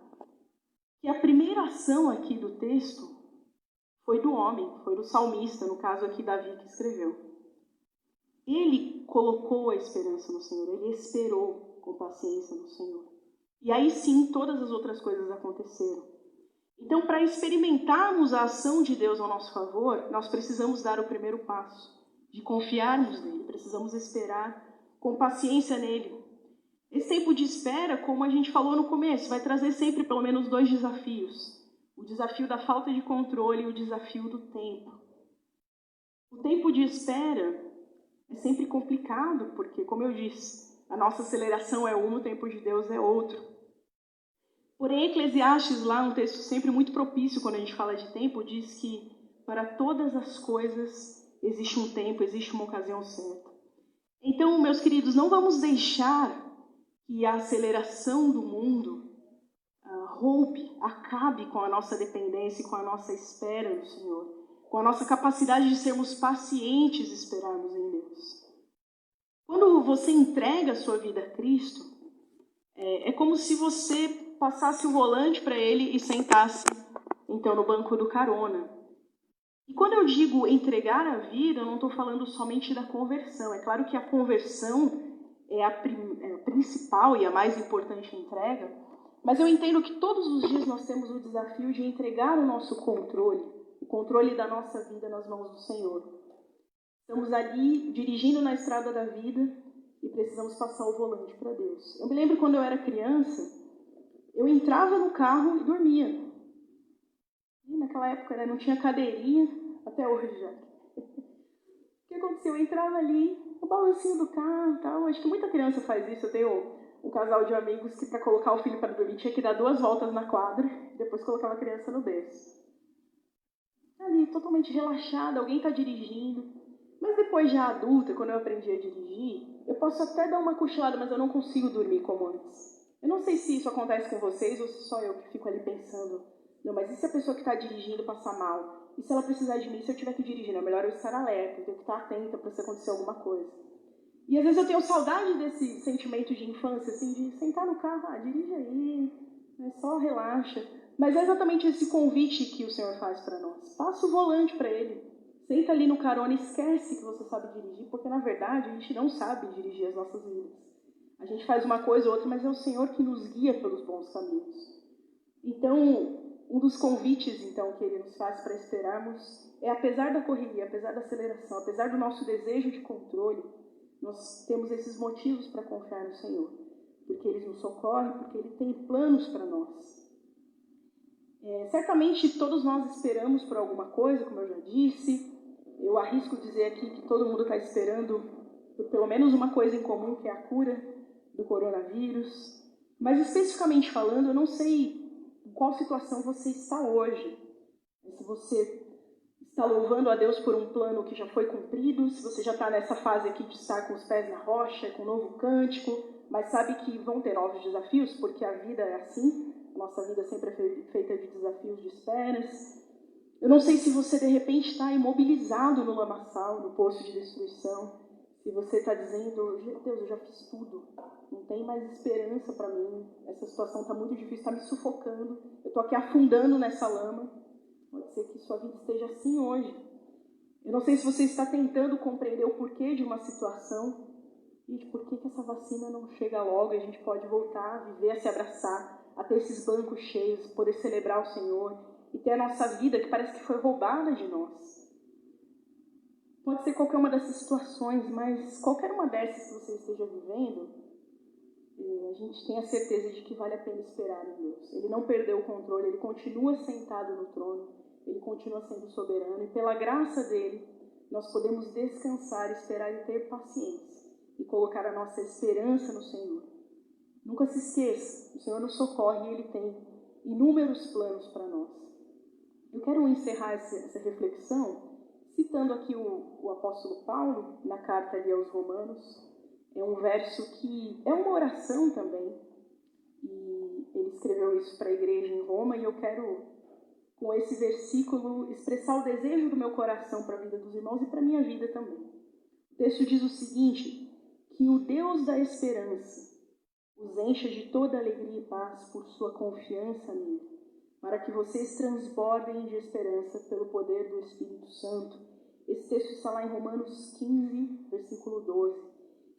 que a primeira ação aqui do texto foi do homem, foi do salmista, no caso aqui Davi que escreveu. Ele colocou a esperança no Senhor, ele esperou com paciência no Senhor. E aí sim, todas as outras coisas aconteceram. Então, para experimentarmos a ação de Deus ao nosso favor, nós precisamos dar o primeiro passo, de confiarmos nele, precisamos esperar com paciência nele. Esse tempo de espera, como a gente falou no começo, vai trazer sempre pelo menos 2 desafios. O desafio da falta de controle e o desafio do tempo. O tempo de espera é sempre complicado, porque, como eu disse, a nossa aceleração é uma, o tempo de Deus é outro. Porém, Eclesiastes, lá, um texto sempre muito propício quando a gente fala de tempo, diz que para todas as coisas existe um tempo, existe uma ocasião certa. Então, meus queridos, não vamos deixar que a aceleração do mundo acabe com a nossa dependência e com a nossa espera no Senhor, com a nossa capacidade de sermos pacientes e esperarmos em Deus. Quando você entrega a sua vida a Cristo, é como se você passasse o volante para Ele e sentasse, então, no banco do carona. E quando eu digo entregar a vida, eu não estou falando somente da conversão. É claro que a conversão é a principal e a mais importante entrega, mas eu entendo que todos os dias nós temos o desafio de entregar o nosso controle, o controle da nossa vida nas mãos do Senhor. Estamos ali dirigindo na estrada da vida e precisamos passar o volante para Deus. Eu me lembro quando eu era criança, eu entrava no carro e dormia. E naquela época não tinha cadeirinha, até hoje já. O que aconteceu? Eu entrava ali, o balancinho do carro e tal. Acho que muita criança faz isso. Eu tenho um casal de amigos que, para colocar o filho para dormir, tinha que dar 2 voltas na quadra e depois colocava a criança no berço. Ali, totalmente relaxada, alguém está dirigindo. Mas depois, já adulta, quando eu aprendi a dirigir, eu posso até dar uma cochilada, mas eu não consigo dormir como antes. Eu não sei se isso acontece com vocês ou se só eu que fico ali pensando, não, mas e se a pessoa que está dirigindo passar mal? E se ela precisar de mim, se eu tiver que dirigir? É melhor eu estar alerta, eu tenho que estar atenta para se acontecer alguma coisa. E às vezes eu tenho saudade desse sentimento de infância, assim, de sentar no carro, dirige aí, só relaxa. Mas é exatamente esse convite que o Senhor faz para nós. Passa o volante para Ele. Senta ali no carona e esquece que você sabe dirigir, porque na verdade a gente não sabe dirigir as nossas vidas. A gente faz uma coisa ou outra, mas é o Senhor que nos guia pelos bons caminhos. Então, um dos convites, então, que Ele nos faz para esperarmos é, apesar da correria, apesar da aceleração, apesar do nosso desejo de controle, nós temos esses motivos para confiar no Senhor. Porque Ele nos socorre, porque Ele tem planos para nós. Certamente todos nós esperamos por alguma coisa, como eu já disse. Eu arrisco dizer aqui que todo mundo está esperando por pelo menos uma coisa em comum, que é a cura do coronavírus. Mas especificamente falando, eu não sei em qual situação você está hoje. Se você está louvando a Deus por um plano que já foi cumprido, se você já está nessa fase aqui de estar com os pés na rocha, com um novo cântico, mas sabe que vão ter novos desafios, porque a vida é assim, a nossa vida sempre é feita de desafios, de esperas. Eu não sei se você de repente está imobilizado no lamaçal, no poço de destruição, se você está dizendo, Deus, eu já fiz tudo, não tem mais esperança para mim, essa situação está muito difícil, está me sufocando, eu estou aqui afundando nessa lama. Pode ser que sua vida esteja assim hoje. Eu não sei se você está tentando compreender o porquê de uma situação. Gente, por que essa vacina não chega logo e a gente pode voltar a viver, a se abraçar, a ter esses bancos cheios, poder celebrar o Senhor e ter a nossa vida que parece que foi roubada de nós. Pode ser qualquer uma dessas situações, mas qualquer uma dessas que você esteja vivendo, a gente tem a certeza de que vale a pena esperar em Deus. Ele não perdeu o controle, Ele continua sentado no trono, Ele continua sendo soberano, e pela graça dEle, nós podemos descansar, esperar e ter paciência. e colocar a nossa esperança no Senhor. Nunca se esqueça, o Senhor nos socorre e Ele tem inúmeros planos para nós. Eu quero encerrar essa reflexão citando aqui o apóstolo Paulo, na carta ali aos Romanos. É um verso que é uma oração também, e ele escreveu isso para a igreja em Roma, e eu quero, com esse versículo, expressar o desejo do meu coração para a vida dos irmãos e para a minha vida também. O texto diz o seguinte: que o Deus da esperança os encha de toda alegria e paz por sua confiança nele, para que vocês transbordem de esperança pelo poder do Espírito Santo. Esse texto está lá em Romanos 15, versículo 12.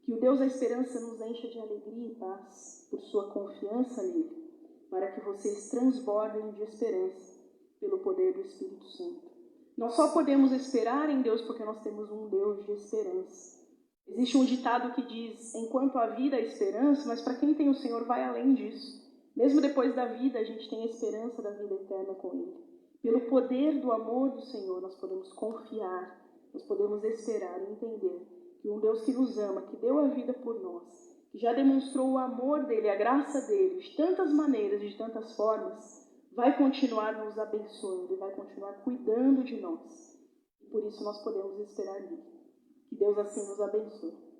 Que o Deus da esperança nos encha de alegria e paz por sua confiança nele, para que vocês transbordem de esperança pelo poder do Espírito Santo. Nós só podemos esperar em Deus porque nós temos um Deus de esperança. Existe um ditado que diz: enquanto há vida, há esperança, mas para quem tem o Senhor vai além disso. Mesmo depois da vida, a gente tem a esperança da vida eterna com Ele. Pelo poder do amor do Senhor, nós podemos confiar, nós podemos esperar e entender que um Deus que nos ama, que deu a vida por nós, que já demonstrou o amor dEle, a graça dEle, de tantas maneiras, de tantas formas, vai continuar nos abençoando e vai continuar cuidando de nós. E por isso nós podemos esperar nele. Que Deus assim nos abençoe.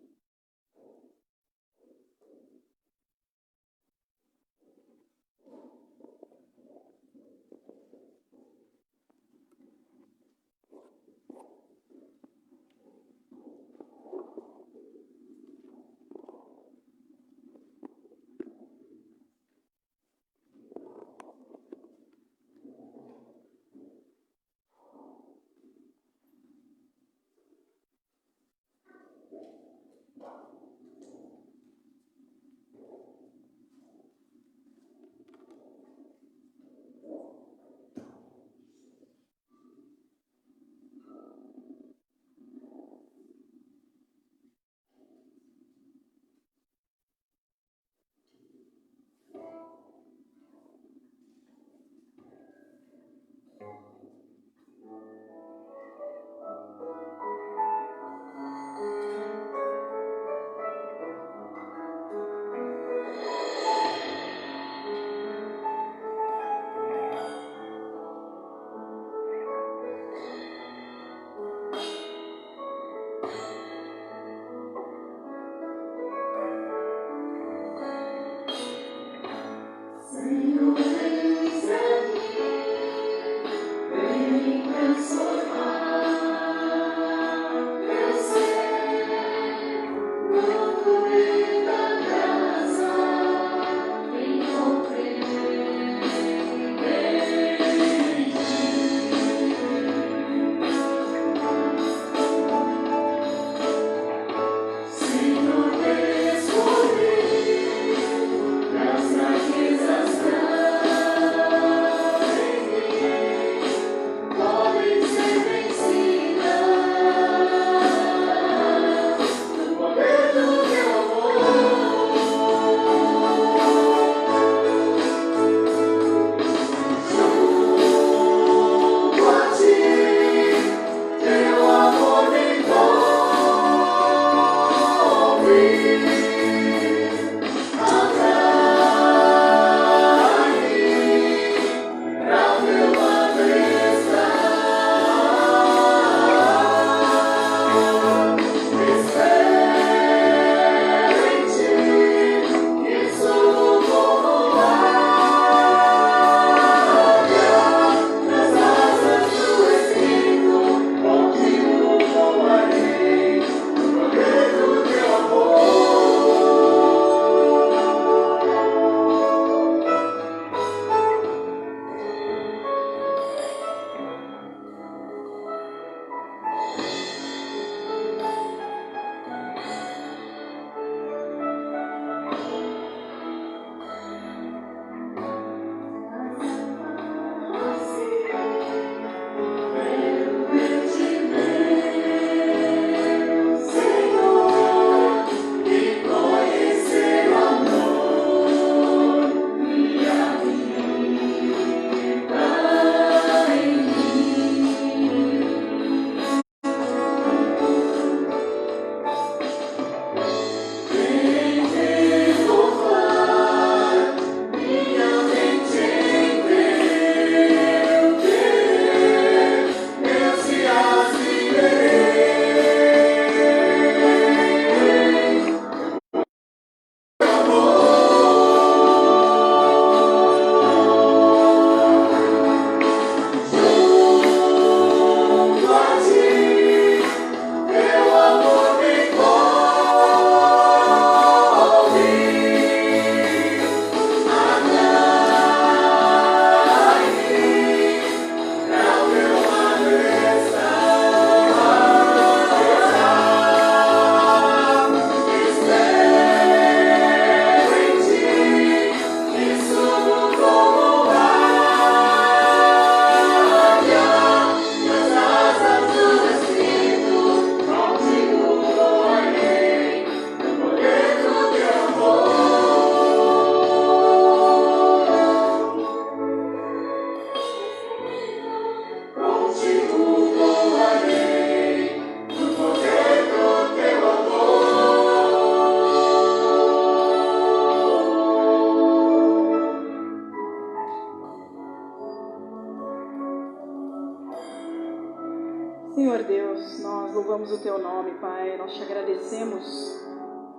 Deus, nós louvamos o Teu nome, Pai. Nós te agradecemos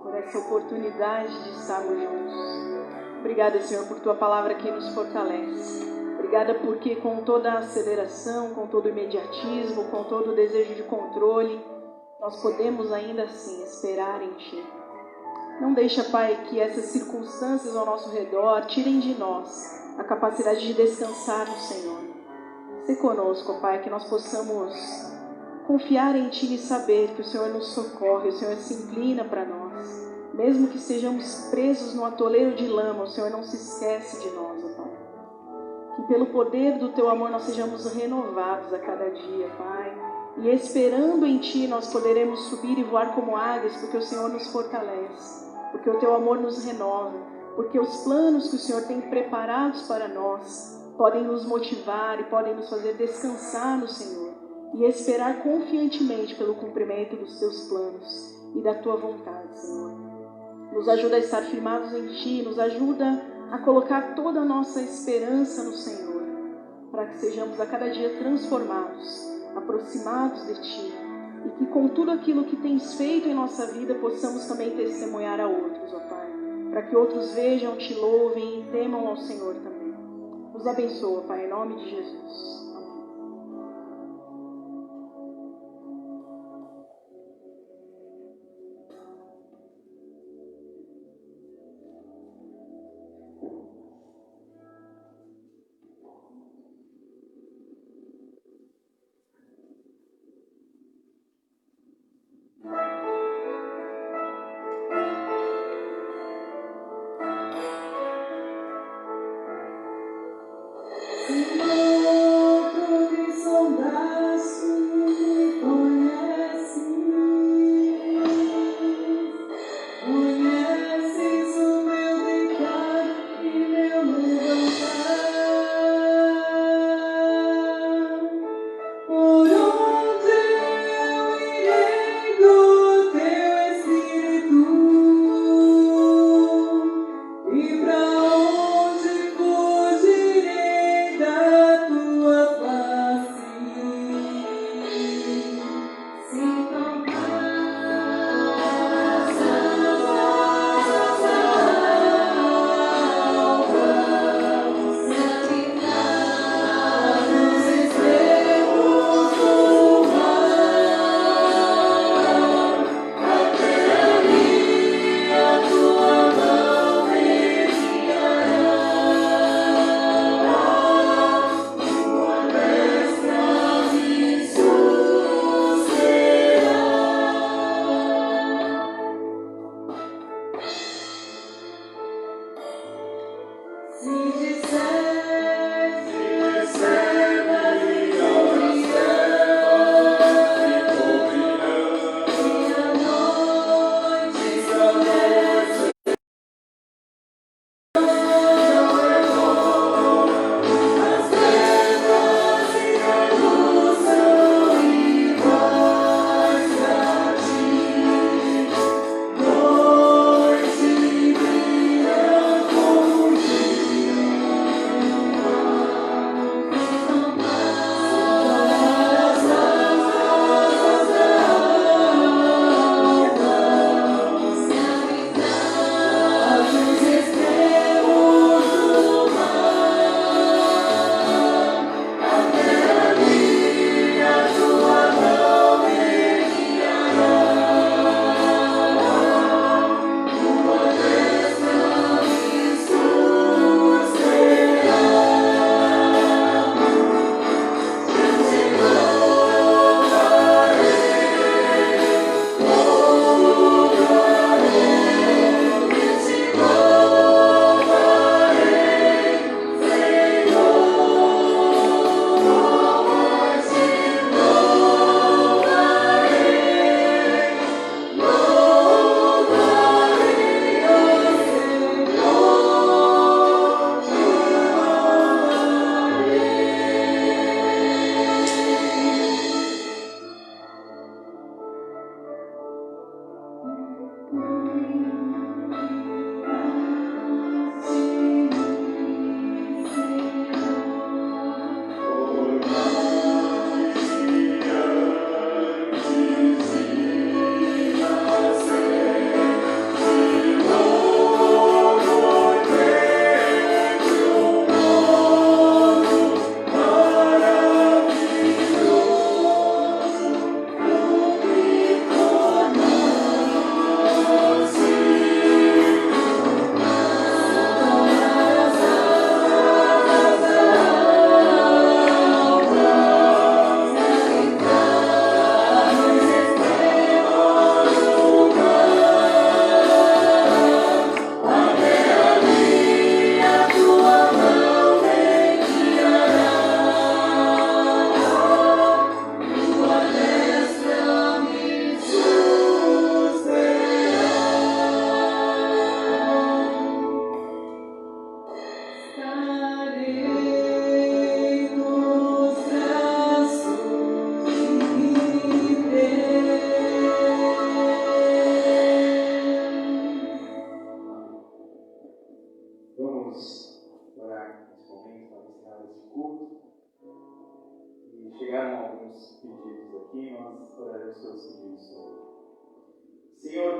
por essa oportunidade de estarmos juntos. Obrigada, Senhor, por Tua palavra que nos fortalece. Obrigada porque com toda a aceleração, com todo o imediatismo, com todo o desejo de controle, nós podemos ainda assim esperar em Ti. Não deixa, Pai, que essas circunstâncias ao nosso redor tirem de nós a capacidade de descansar no Senhor. Se conosco, Pai, que nós possamos confiar em Ti e saber que o Senhor nos socorre, o Senhor se inclina para nós. Mesmo que sejamos presos no atoleiro de lama, o Senhor não se esquece de nós, ó Pai. Que pelo poder do Teu amor nós sejamos renovados a cada dia, Pai. E esperando em Ti nós poderemos subir e voar como águias, porque o Senhor nos fortalece, porque o Teu amor nos renova, porque os planos que o Senhor tem preparados para nós podem nos motivar e podem nos fazer descansar no Senhor e esperar confiantemente pelo cumprimento dos Teus planos e da Tua vontade, Senhor. Nos ajuda a estar firmados em Ti, nos ajuda a colocar toda a nossa esperança no Senhor, para que sejamos a cada dia transformados, aproximados de Ti, e que com tudo aquilo que Tens feito em nossa vida possamos também testemunhar a outros, ó Pai, para que outros vejam, Te louvem e temam ao Senhor também. Nos abençoa, Pai, em nome de Jesus. Amém.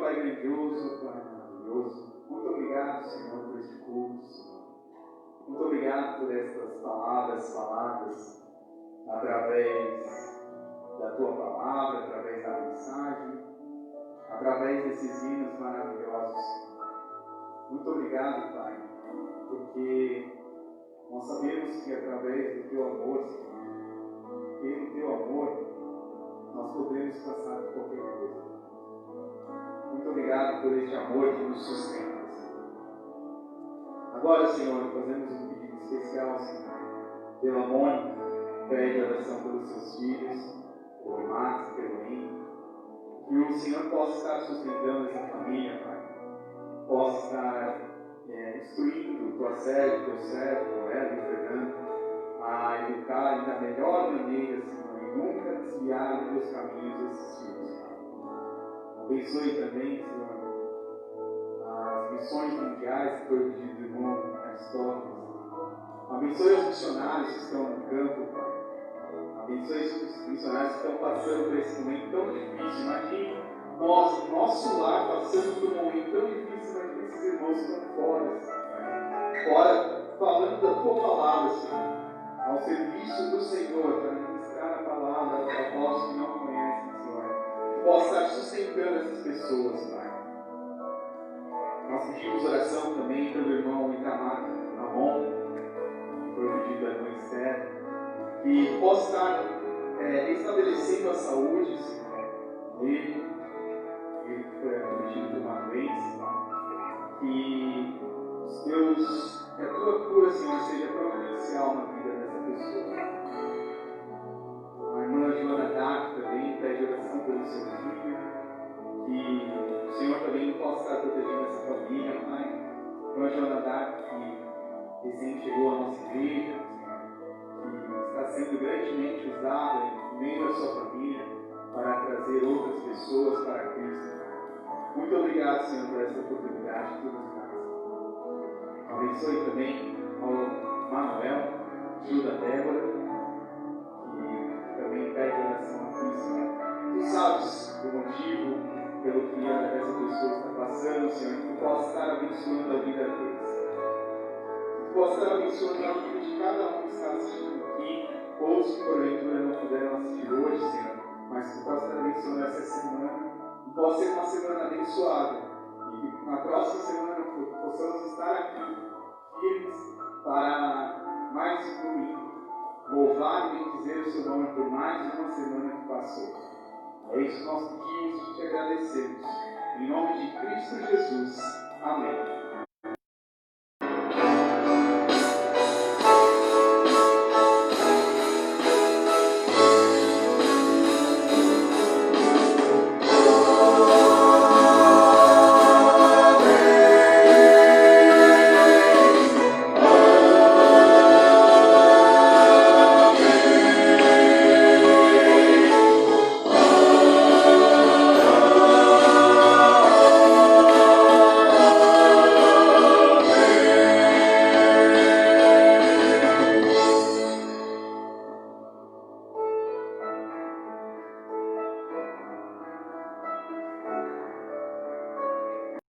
Pai grandioso, Pai maravilhoso. Muito obrigado, Senhor, por este culto, Senhor. Muito obrigado por estas palavras faladas através da Tua palavra, através da mensagem, através desses hinos maravilhosos, Senhor. Muito obrigado, Pai, porque nós sabemos que através do Teu amor, Senhor, pelo Teu amor, nós podemos passar por qualquer coisa. Muito obrigado por este amor que nos sustenta, Senhor. Agora, Senhor, fazemos um pedido especial, Senhor, pela Mônica, pede oração pelos seus filhos, pelo Max, pelo Henrique, que o Senhor possa estar sustentando essa família, Pai, possa estar instruindo o Tua servo, Teu servo, ela e o Fernando, a educar da melhor maneira, Senhor, e nunca desviar dos Teus caminhos esses filhos, Pai. Abençoe também, Senhor, as missões mundiais que foi pedido do irmão Aristóteles. Abençoe os missionários que estão no campo, Pai. Abençoe os missionários que estão passando por esse momento tão difícil. Imagine nós, no nosso lar, passando por um momento tão difícil. Imagine esses irmãos que estão fora, falando da Tua palavra, Senhor, ao serviço do Senhor, para ministrar a palavra para vós que não conhecem, Senhor. Possa estar sustentando essas pessoas, Pai. Nós pedimos oração também pelo irmão Itamar Ramon, que foi pedido da irmã Esther, que possa estar estabelecendo a saúde, Senhor, dele, ele que foi acometido por uma doença, Pai. Que a Tua cura, Senhor, seja providencial na vida dessa pessoa. A irmã Joana Dark também pede oração pelo seu filho, que o Senhor também possa estar protegendo essa família, Pai. A irmã Joana Dark, que recém chegou à nossa igreja, que está sendo grandemente usada no meio da sua família para trazer outras pessoas para Cristo. Muito obrigado, Senhor, por essa oportunidade que Tu nos dá. Abençoe também ao Manuel, tio da Débora, que também pede oração aqui, Senhor. Tu sabes o motivo pelo que essa pessoa está passando, Senhor, que Tu possa estar abençoando a vida deles. Que Tu possa estar abençoando a vida de cada um que está assistindo aqui, ou se porventura não puderam assistir hoje, Senhor, mas que Tu possa estar abençoando essa semana, e possa ser uma semana abençoada, e que na próxima semana possamos estar aqui, firmes, para mais um domingo, louvar e bendizer o Seu nome por mais uma semana que passou. É isso que nós pedimos e te agradecemos. Em nome de Cristo Jesus. Amém.